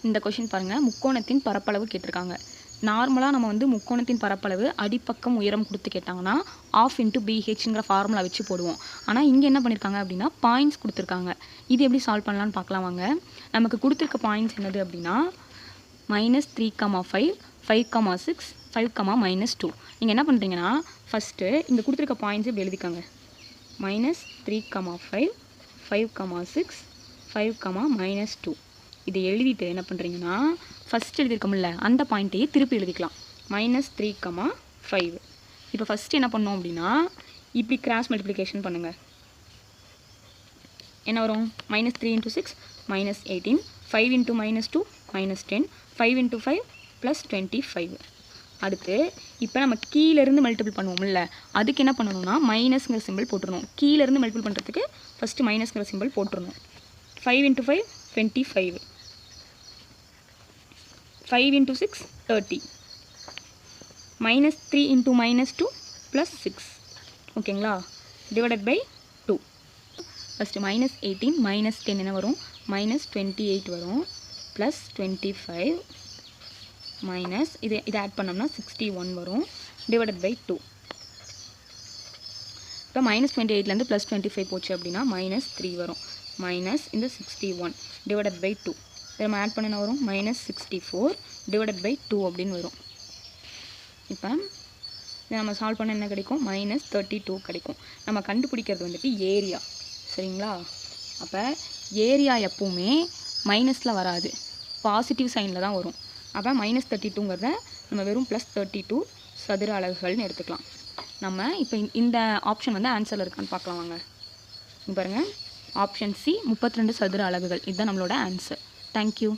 இந்த கொஷின் பாருங்கள், முக்கோணத்தின் பரப்பளவு கேட்டிருக்காங்க. நார்மலாக நம்ம வந்து முக்கோணத்தின் பரப்பளவு அடிப்பக்கம் உயரம் கொடுத்து கேட்டாங்கன்னா ½ × BHங்கிற ஃபார்முலா வச்சு போடுவோம். ஆனால் இங்கே என்ன பண்ணியிருக்காங்க அப்படின்னா பாயிண்ட்ஸ் கொடுத்துருக்காங்க. இது எப்படி சால்வ் பண்ணலான்னு பார்க்கலாம் வாங்க. நமக்கு கொடுத்துருக்க பாயிண்ட்ஸ் என்னது அப்படின்னா -3,5, 5,6, 5, -2. நீங்கள் என்ன பண்ணுறீங்கன்னா ஃபஸ்ட்டு இங்கே கொடுத்துருக்க பாயிண்ட்ஸ் இப்படி எழுதிக்காங்க. -3,5, 5,6, 5, இதை எழுதிட்டு என்ன பண்ணுறீங்கன்னா ஃபஸ்ட் எழுதியிருக்கோம்ல அந்த பாயிண்ட்டையே திருப்பி எழுதிக்கலாம். -3,5. இப்போ ஃபஸ்ட்டு என்ன பண்ணோம் அப்படின்னா இப்படி கிராஸ் மல்டிப்ளிகேஷன் பண்ணுங்கள். என்ன வரும்? -3 × 6 -18, 5 × -2 -10, 5 × 5 +25. அடுத்து இப்போ நம்ம கீழேருந்து மல்டிபிள் பண்ணுவோம்ல, அதுக்கு என்ன பண்ணணும்னா மைனஸ்ங்கிற சிம்பிள் போட்டுருணும். கீழேருந்து மல்டிபிள் பண்ணுறதுக்கு ஃபஸ்ட்டு மைனஸ்ங்கிற சிம்பிள் போட்டுருணும். 5 × 5 25, 5 × 6 30, -3 × -2 +6. ஓகேங்களா? Divided by 2. ஃபஸ்ட்டு -18 -10 என்ன வரும்? -28 வரும், +25 மைனஸ் இதை ஆட் பண்ணோம்னா 61 வரும், டிவைடட் பை 2. இப்போ -28லேருந்து +25 போச்சு அப்படின்னா -3 வரும், மைனஸ் இந்த 61 டிவைடட் பை 2. இதை நம்ம ஆட் பண்ண வரும் -64 டிவைடட் பை 2 அப்படின்னு வரும். இப்போ இதை நம்ம சால்வ் பண்ண என்ன கிடைக்கும்? -32 கிடைக்கும். நம்ம கண்டுபிடிக்கிறது வந்துட்டு ஏரியா. சரிங்களா? அப்போ ஏரியா எப்போவுமே மைனஸில் வராது, பாசிட்டிவ் சைனில் தான் வரும். அப்போ -32ங்கிறத நம்ம வெறும் +32 சதுர அலகுகள்னு எடுத்துக்கலாம். நம்ம இப்போ இந்த ஆப்ஷன் வந்து ஆன்சரில் இருக்கான்னு பார்க்கலாம் வாங்க. பாருங்கள், ஆப்ஷன் சி 32 சதுர அலகுகள். இதுதான் நம்மளோட ஆன்சர். தேங்க்யூ.